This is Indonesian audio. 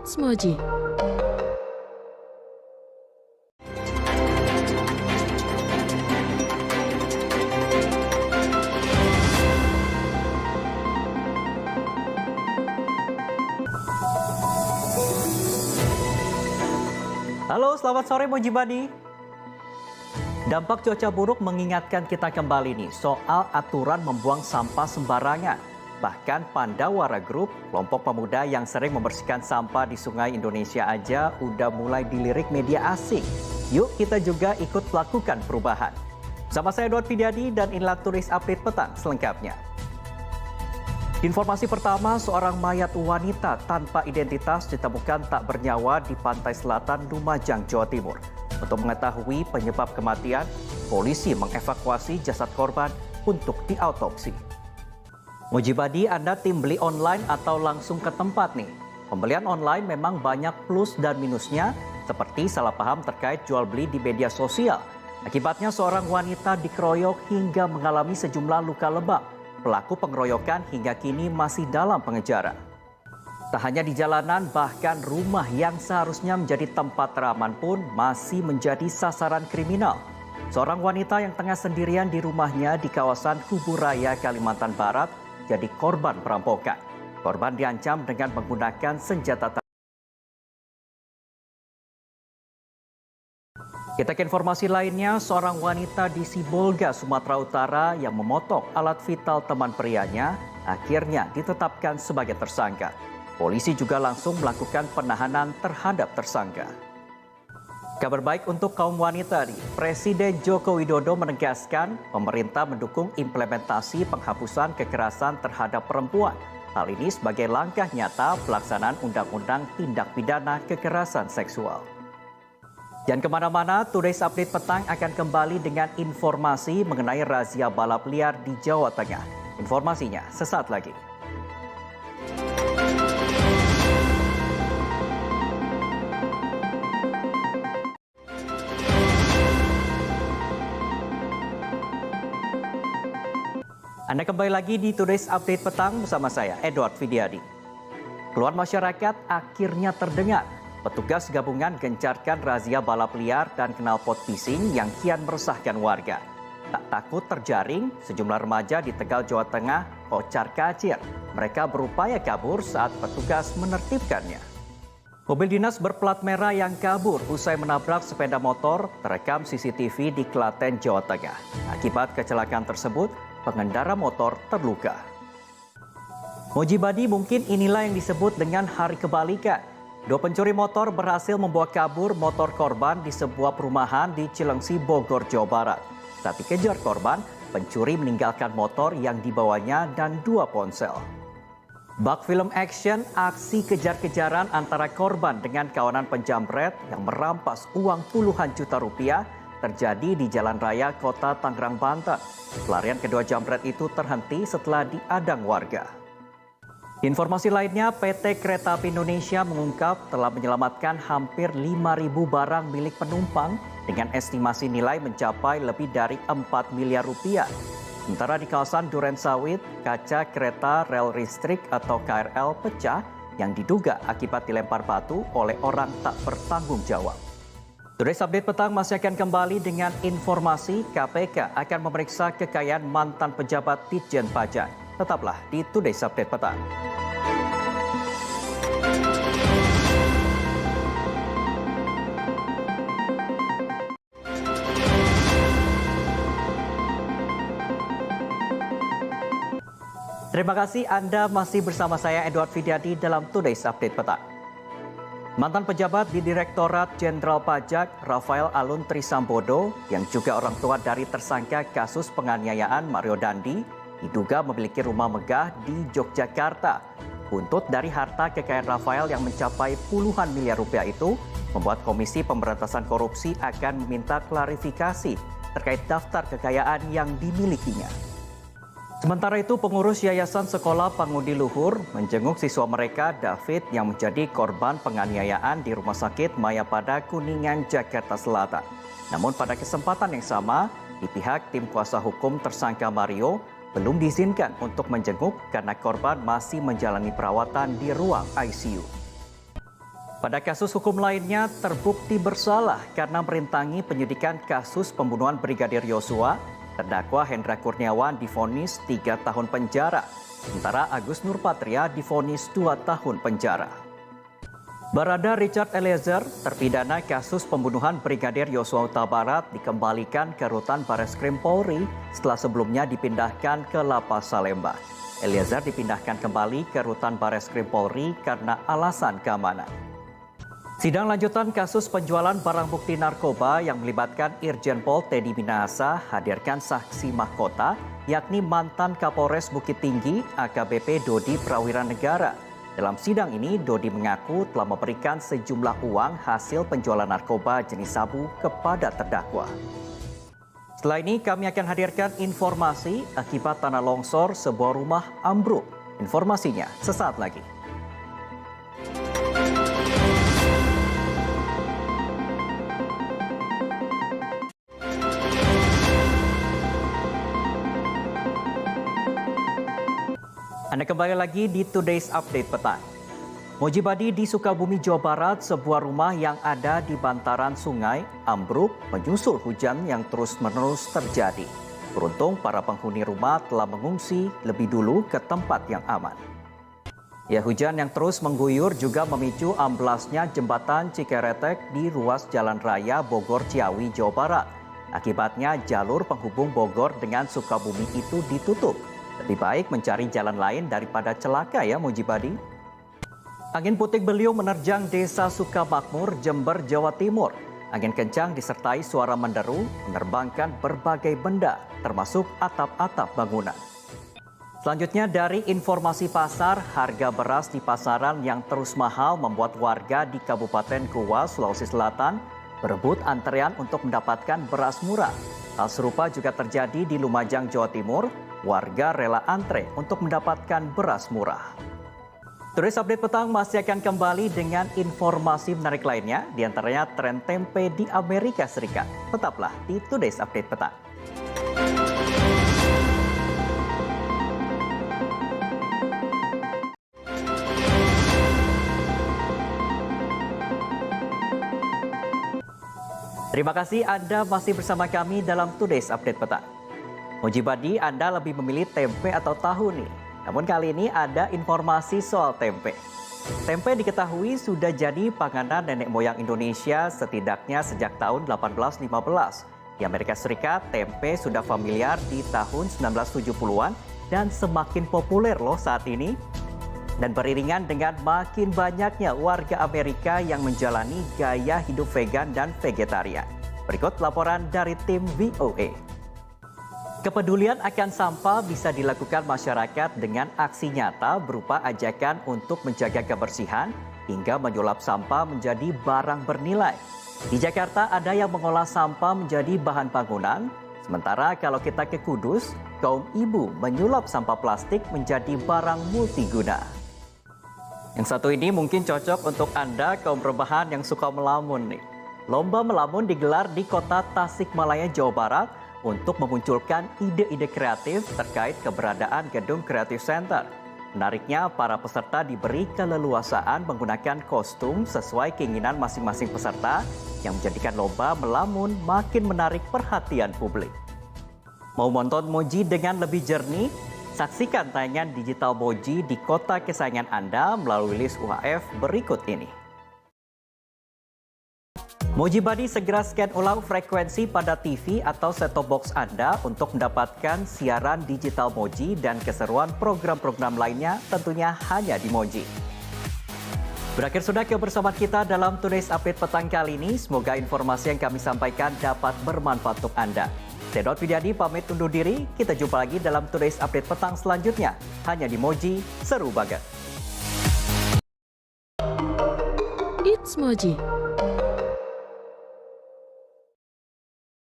It's Moji. Halo, selamat sore Moji Badi. Dampak cuaca buruk mengingatkan kita kembali nih soal aturan membuang sampah sembarangan. Bahkan Pandawara Group, kelompok pemuda yang sering membersihkan sampah di sungai Indonesia aja udah mulai dilirik media asing. Yuk kita juga ikut melakukan perubahan. Sama saya Edward Fidiadi dan inilah Turis Update Petang selengkapnya. Informasi pertama, seorang mayat wanita tanpa identitas ditemukan tak bernyawa di pantai selatan Lumajang, Jawa Timur. Untuk mengetahui penyebab kematian, polisi mengevakuasi jasad korban untuk diautopsi. Mujibadi, Anda tim beli online atau langsung ke tempat nih? Pembelian online memang banyak plus dan minusnya, seperti salah paham terkait jual beli di media sosial. Akibatnya seorang wanita dikeroyok hingga mengalami sejumlah luka lebam. Pelaku pengeroyokan hingga kini masih dalam pengejaran. Tak hanya di jalanan, bahkan rumah yang seharusnya menjadi tempat teraman pun masih menjadi sasaran kriminal. Seorang wanita yang tengah sendirian di rumahnya di kawasan Kuburaya, Kalimantan Barat, jadi korban perampokan. Korban diancam dengan menggunakan senjata tajam. Kita ke informasi lainnya, seorang wanita di Sibolga, Sumatera Utara yang memotong alat vital teman prianya akhirnya ditetapkan sebagai tersangka. Polisi juga langsung melakukan penahanan terhadap tersangka. Kabar baik untuk kaum wanita nih. Presiden Joko Widodo menegaskan pemerintah mendukung implementasi penghapusan kekerasan terhadap perempuan. Hal ini sebagai langkah nyata pelaksanaan Undang-Undang Tindak Pidana Kekerasan Seksual. Jangan kemana-mana, Today's Update Petang akan kembali dengan informasi mengenai razia balap liar di Jawa Tengah. Informasinya sesaat lagi. Anda kembali lagi di Today's Update Petang bersama saya, Edward Fidiadi. Keluhan masyarakat akhirnya terdengar. Petugas gabungan gencarkan razia balap liar dan knalpot bising yang kian meresahkan warga. Tak takut terjaring, sejumlah remaja di Tegal, Jawa Tengah kocar-kacir. Mereka berupaya kabur saat petugas menertibkannya. Mobil dinas berplat merah yang kabur usai menabrak sepeda motor terekam CCTV di Klaten, Jawa Tengah. Akibat kecelakaan tersebut, pengendara motor terluka. Mujibadi, mungkin inilah yang disebut dengan hari kebalikan. Dua pencuri motor berhasil membawa kabur motor korban di sebuah perumahan di Cilengsi, Bogor, Jawa Barat. Saat dikejar korban, pencuri meninggalkan motor yang dibawanya dan dua ponsel. Bak film action aksi kejar-kejaran antara korban dengan kawanan penjamret yang merampas uang puluhan juta rupiah terjadi di Jalan Raya Kota Tangerang, Banten. Pelarian kedua jambret itu terhenti setelah diadang warga. Informasi lainnya, PT Kereta Api Indonesia mengungkap telah menyelamatkan hampir 5.000 barang milik penumpang dengan estimasi nilai mencapai lebih dari 4 miliar rupiah. Sementara di kawasan Durensawit, kaca kereta rel listrik atau KRL pecah yang diduga akibat dilempar batu oleh orang tak bertanggung jawab. Today's Update Petang masih akan kembali dengan informasi KPK akan memeriksa kekayaan mantan pejabat Ditjen Pajak. Tetaplah di Today's Update Petang. Terima kasih Anda masih bersama saya Edward Fidiadi dalam Today's Update Petang. Mantan pejabat di Direktorat Jenderal Pajak Rafael Alun Trisambodo yang juga orang tua dari tersangka kasus penganiayaan Mario Dandi diduga memiliki rumah megah di Yogyakarta. Buntut dari harta kekayaan Rafael yang mencapai puluhan miliar rupiah itu membuat Komisi Pemberantasan Korupsi akan meminta klarifikasi terkait daftar kekayaan yang dimilikinya. Sementara itu, pengurus Yayasan Sekolah Pangudi Luhur menjenguk siswa mereka David yang menjadi korban penganiayaan di Rumah Sakit Mayapada Kuningan, Jakarta Selatan. Namun pada kesempatan yang sama, di pihak tim kuasa hukum tersangka Mario belum diizinkan untuk menjenguk karena korban masih menjalani perawatan di ruang ICU. Pada kasus hukum lainnya, terbukti bersalah karena merintangi penyidikan kasus pembunuhan Brigadir Yosua, terdakwa Hendra Kurniawan divonis 3 tahun penjara, sementara Agus Nurpatria divonis 2 tahun penjara. Barada Richard Eliezer, terpidana kasus pembunuhan Brigadir Yosua Huta Barat, dikembalikan ke rutan Bareskrim Polri setelah sebelumnya dipindahkan ke Lapas Salemba. Eliezer dipindahkan kembali ke rutan Bareskrim Polri karena alasan keamanan. Sidang lanjutan kasus penjualan barang bukti narkoba yang melibatkan Irjen Pol Teddy Minahasa hadirkan saksi mahkota, yakni mantan Kapolres Bukit Tinggi AKBP Dodi Prawiranegara. Dalam sidang ini, Dodi mengaku telah memberikan sejumlah uang hasil penjualan narkoba jenis sabu kepada terdakwa. Setelah ini kami akan hadirkan informasi akibat tanah longsor sebuah rumah ambruk. Informasinya sesaat lagi. Anda kembali lagi di Today's Update Petang. Mojibadi di Sukabumi, Jawa Barat, sebuah rumah yang ada di bantaran sungai ambruk menyusul hujan yang terus-menerus terjadi. Beruntung para penghuni rumah telah mengungsi lebih dulu ke tempat yang aman. Ya, hujan yang terus mengguyur juga memicu amblasnya jembatan Cikeretek di ruas Jalan Raya Bogor Ciawi, Jawa Barat. Akibatnya jalur penghubung Bogor dengan Sukabumi itu ditutup. Lebih baik mencari jalan lain daripada celaka ya Mojibadi. Angin puting beliung menerjang desa Sukamakmur, Jember, Jawa Timur. Angin kencang disertai suara menderu menerbangkan berbagai benda termasuk atap-atap bangunan. Selanjutnya dari informasi pasar, harga beras di pasaran yang terus mahal membuat warga di Kabupaten Goa, Sulawesi Selatan berebut antrean untuk mendapatkan beras murah. Hal serupa juga terjadi di Lumajang, Jawa Timur. Warga rela antre untuk mendapatkan beras murah. Today's Update Petang masih akan kembali dengan informasi menarik lainnya, di antaranya tren tempe di Amerika Serikat. Tetaplah di Today's Update Petang. Terima kasih Anda masih bersama kami dalam Today's Update Petang. Mojibadi, Anda lebih memilih tempe atau tahu nih? Namun kali ini ada informasi soal tempe. Tempe diketahui sudah jadi panganan nenek moyang Indonesia setidaknya sejak tahun 1815. Di Amerika Serikat, tempe sudah familiar di tahun 1970-an dan semakin populer loh saat ini. Dan beriringan dengan makin banyaknya warga Amerika yang menjalani gaya hidup vegan dan vegetarian. Berikut laporan dari tim VOA. Kepedulian akan sampah bisa dilakukan masyarakat dengan aksi nyata berupa ajakan untuk menjaga kebersihan hingga menyulap sampah menjadi barang bernilai. Di Jakarta ada yang mengolah sampah menjadi bahan bangunan, sementara kalau kita ke Kudus, kaum ibu menyulap sampah plastik menjadi barang multiguna. Yang satu ini mungkin cocok untuk Anda kaum rebahan yang suka melamun nih. Lomba melamun digelar di kota Tasikmalaya, Jawa Barat, untuk memunculkan ide-ide kreatif terkait keberadaan Gedung Creative Center. Menariknya, para peserta diberi keleluasaan menggunakan kostum sesuai keinginan masing-masing peserta yang menjadikan lomba melamun makin menarik perhatian publik. Mau menonton Moji dengan lebih jernih? Saksikan tayangan digital Moji di kota kesayangan Anda melalui list UHF berikut ini. Mojibadi segera scan ulang frekuensi pada TV atau set-top box Anda untuk mendapatkan siaran digital Moji dan keseruan program-program lainnya tentunya hanya di Moji. Berakhir sudah kebersamaan kita dalam Today's Update Petang kali ini. Semoga informasi yang kami sampaikan dapat bermanfaat untuk Anda. Saya Dot Widyadi pamit undur diri. Kita jumpa lagi dalam Today's Update Petang selanjutnya. Hanya di Moji, seru banget. It's Moji.